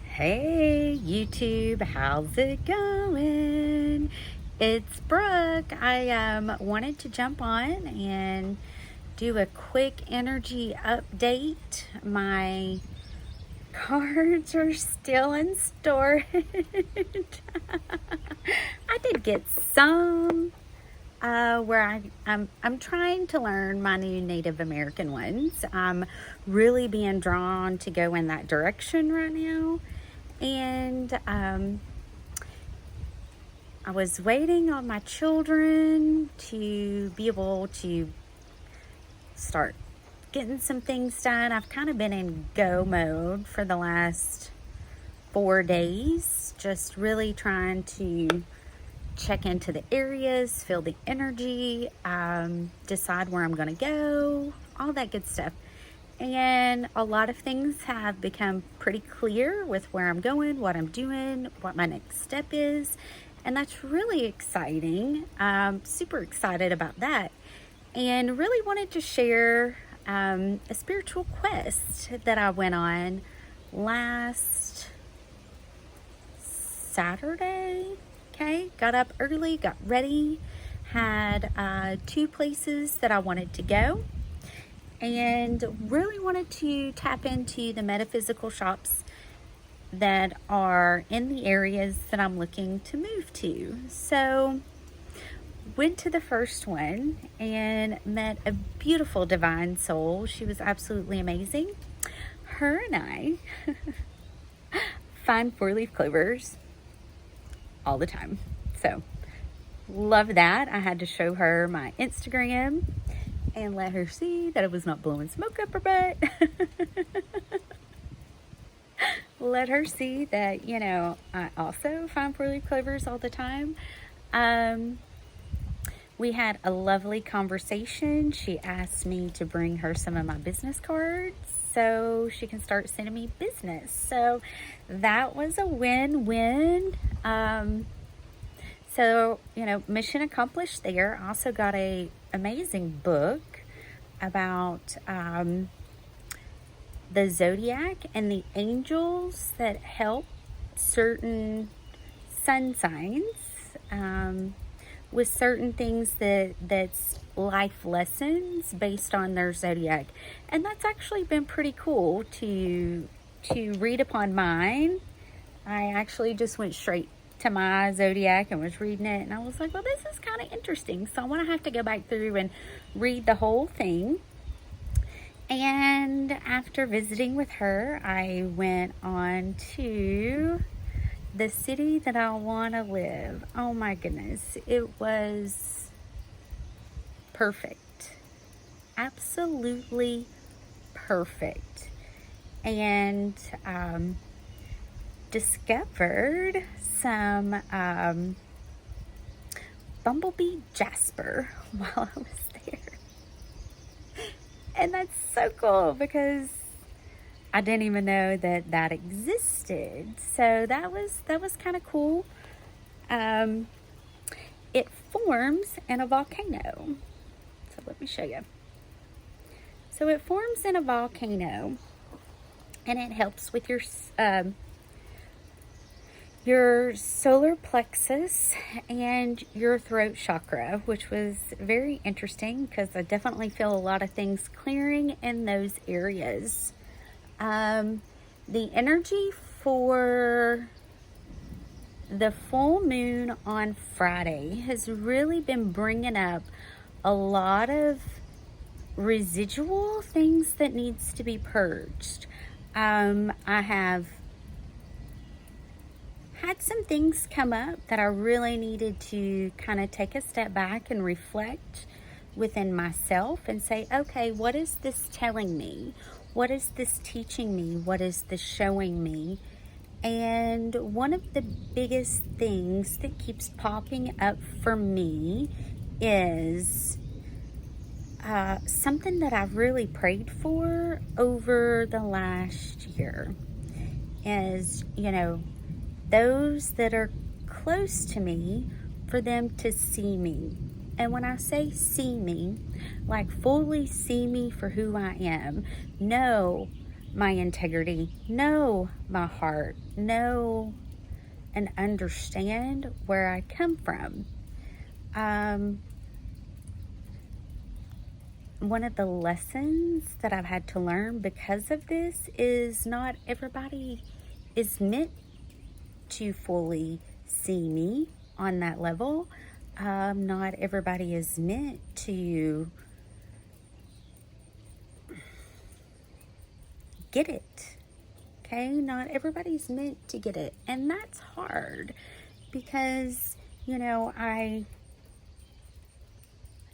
Hey YouTube, how's it going? It's Brooke. I wanted to jump on and do a quick energy update. My cards are still in storage. I did get some where I'm trying to learn my new Native American ones. I'm really being drawn to go in that direction right now. And I was waiting on my children to be able to start getting some things done. I've kind of been in go mode for the last 4 days, just really trying to check into the areas, feel the energy, decide where I'm going to go, all that good stuff. And a lot of things have become pretty clear with where I'm going, what I'm doing, what my next step is. And that's really exciting. Super excited about that. And really wanted to share a spiritual quest that I went on last Saturday. Okay, got up early, got ready, had 2 places that I wanted to go. And really wanted to tap into the metaphysical shops that are in the areas that I'm looking to move to. So went to the first one and met a beautiful divine soul. She was absolutely amazing. Her and I find 4-leaf clovers all the time. So love that. I had to show her my Instagram and let her see that I was not blowing smoke up her butt. Let her see that, you know, I also find 4-leaf clovers all the time. We had a lovely conversation. She asked me to bring her some of my business cards so she can start sending me business. So that was a win-win. So, you know, mission accomplished there. I also got a amazing book about the zodiac and the angels that help certain sun signs with certain things that's life lessons based on their zodiac. And that's actually been pretty cool to read upon mine. I actually just went straight to my zodiac and was reading it, and I was like, well, this is kind of interesting, so I'm gonna have to go back through and read the whole thing. And after visiting with her, I went on to the city that I want to live. Oh my goodness, it was perfect, absolutely perfect. And discovered some bumblebee jasper while I was there. And that's so cool because I didn't even know that existed. So that was kind of cool. It forms in a volcano. So let me show you. So it forms in a volcano, and it helps with your solar plexus and your throat chakra, which was very interesting because I definitely feel a lot of things clearing in those areas. The energy for the full moon on Friday has really been bringing up a lot of residual things that needs to be purged. I have had some things come up that I really needed to kind of take a step back and reflect within myself and say, okay, what is this telling me? What is this teaching me? What is this showing me? And one of the biggest things that keeps popping up for me is something that I've really prayed for over the last year is, you know, those that are close to me, for them to see me. And when I say see me, like fully see me for who I am, know my integrity, know my heart, know and understand where I come from. One of the lessons that I've had to learn because of this is not everybody is meant to fully see me on that level. Not everybody is meant to get it. Okay, not everybody's meant to get it, and that's hard because, you know, I,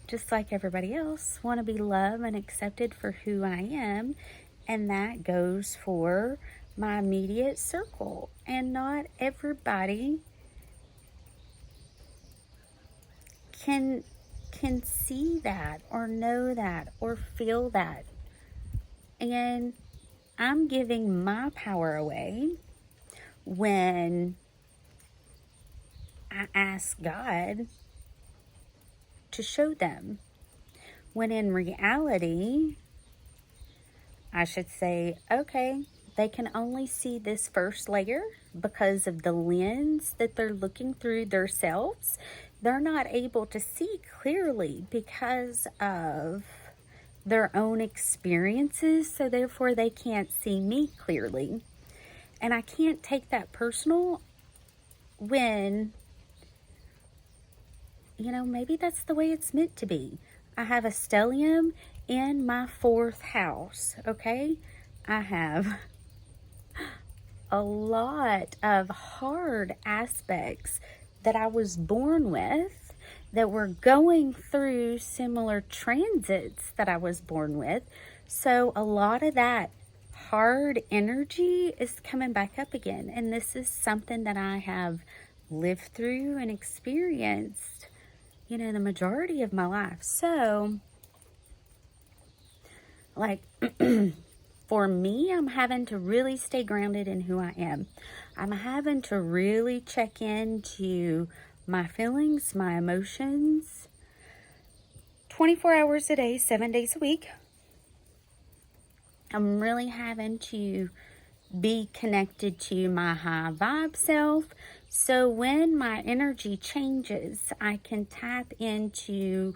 just like everybody else, want to be loved and accepted for who I am, and that goes for my immediate circle. And not everybody can see that or know that or feel that. And I'm giving my power away when I ask God to show them, when in reality, I should say, okay, they can only see this first layer because of the lens that they're looking through themselves. They're not able to see clearly because of their own experiences, so therefore they can't see me clearly. And I can't take that personal when, you know, maybe that's the way it's meant to be. I have a stellium in my 4th house, okay? I have a lot of hard aspects that I was born with that were going through similar transits that I was born with. So a lot of that hard energy is coming back up again. And this is something that I have lived through and experienced, you know, the majority of my life. So, like, for me, I'm having to really stay grounded in who I am. I'm having to really check into my feelings, my emotions, 24 hours a day, 7 days a week. I'm really having to be connected to my high vibe self. So when my energy changes, I can tap into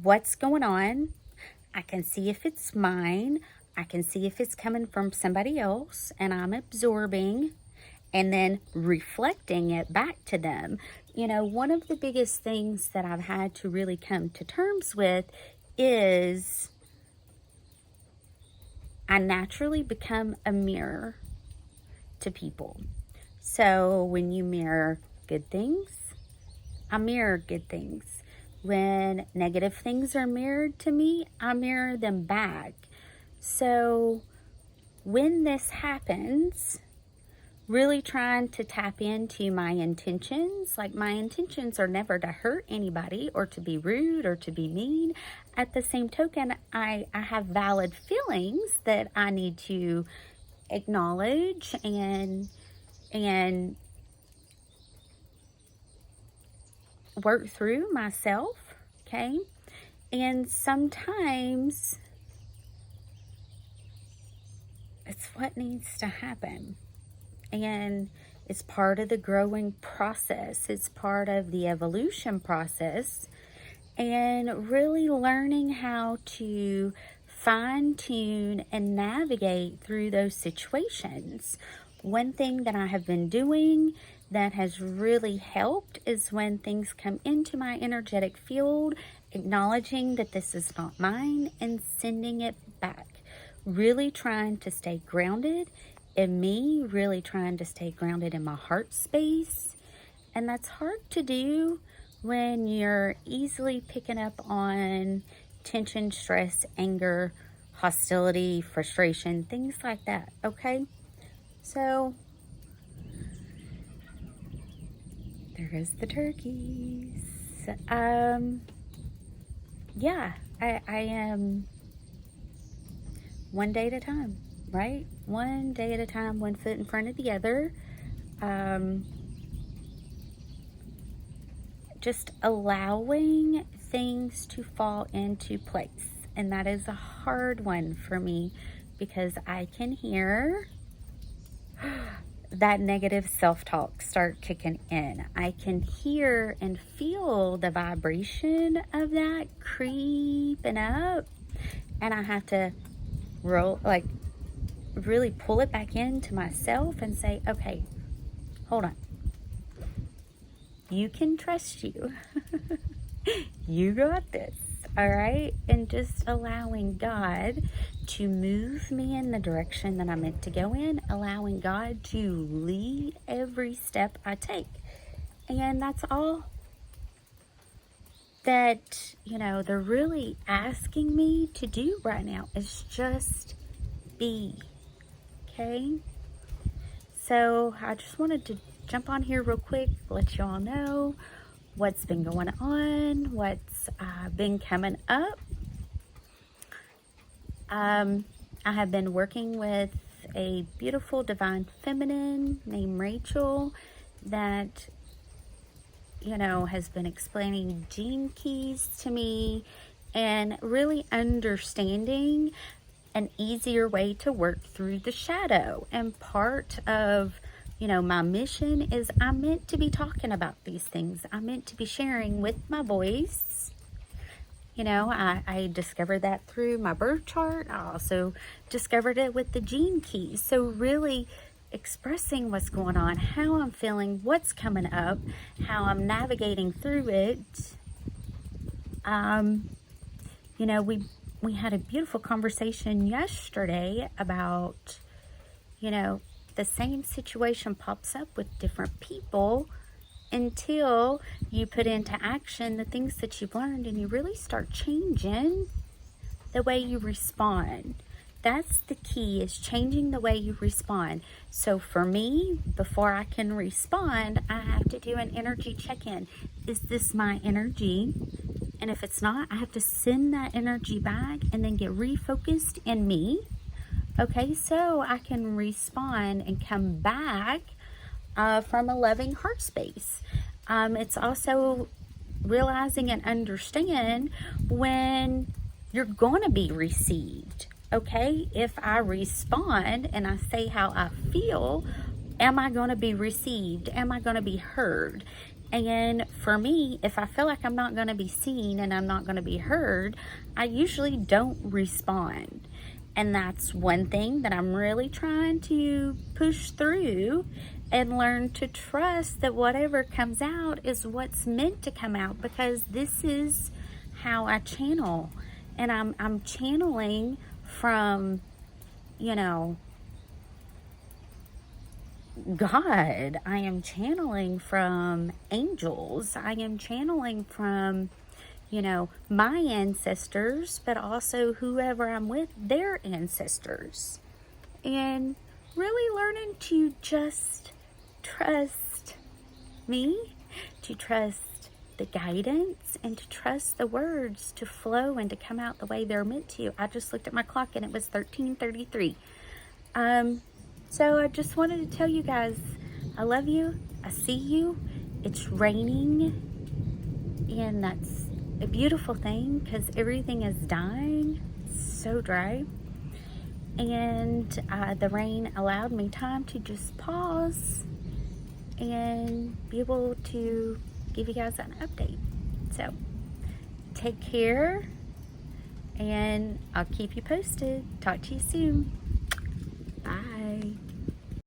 what's going on. I can see if it's mine. I can see if it's coming from somebody else, and I'm absorbing and then reflecting it back to them. You know, one of the biggest things that I've had to really come to terms with is I naturally become a mirror to people. So when you mirror good things, I mirror good things. When negative things are mirrored to me, I mirror them back. So when this happens, really trying to tap into my intentions. Like, my intentions are never to hurt anybody or to be rude or to be mean. At the same token, I have valid feelings that I need to acknowledge and work through myself, okay? And sometimes it's what needs to happen. And it's part of the growing process. It's part of the evolution process. And really learning how to fine-tune and navigate through those situations. One thing that I have been doing that has really helped is when things come into my energetic field, acknowledging that this is not mine and sending it back. Really trying to stay grounded in me, really trying to stay grounded in my heart space. And that's hard to do when you're easily picking up on tension, stress, anger, hostility, frustration, things like that, okay? So, there goes the turkeys. Yeah, I am one day at a time, right? One day at a time, one foot in front of the other. Just allowing things to fall into place. And that is a hard one for me because I can hear that negative self-talk start kicking in. I can hear and feel the vibration of that creeping up, and I have to really pull it back into myself and say, okay, hold on. You can trust you. You got this. All right. And just allowing God to move me in the direction that I'm meant to go in, allowing God to lead every step I take. And that's all that, they're really asking me to do right now is just be. Okay. So I just wanted to jump on here real quick, let you all know what's been going on, what's been coming up. I have been working with a beautiful divine feminine named Rachel that, has been explaining gene keys to me and really understanding an easier way to work through the shadow. And part of my mission is I'm meant to be talking about these things. I'm meant to be sharing with my voice. I discovered that through my birth chart. I also discovered it with the gene keys. So really expressing what's going on, how I'm feeling, what's coming up, how I'm navigating through it. We had a beautiful conversation yesterday about, the same situation pops up with different people until you put into action the things that you've learned and you really start changing the way you respond. That's the key, is changing the way you respond. So for me, before I can respond, I have to do an energy check-in. Is this my energy? And if it's not, I have to send that energy back and then get refocused in me. Okay, so I can respond and come back from a loving heart space. It's also realizing and understand when you're going to be received. Okay, if I respond and I say how I feel, am I going to be received? Am I going to be heard? And for me, if I feel like I'm not going to be seen and I'm not going to be heard, I usually don't respond. And that's one thing that I'm really trying to push through and learn to trust that whatever comes out is what's meant to come out, because this is how I channel. And I'm channeling from, God. I am channeling from angels. I am channeling from, my ancestors, but also whoever I'm with, their ancestors. And really learning to just trust me, to trust the guidance, and to trust the words to flow and to come out the way they're meant to. I just looked at my clock and it was 13:33. So I just wanted to tell you guys, I love you. I see you. It's raining, and that's a beautiful thing because everything is dying. It's so dry. And the rain allowed me time to just pause and be able to give you guys an update. So take care, and I'll keep you posted. Talk to you soon. Bye.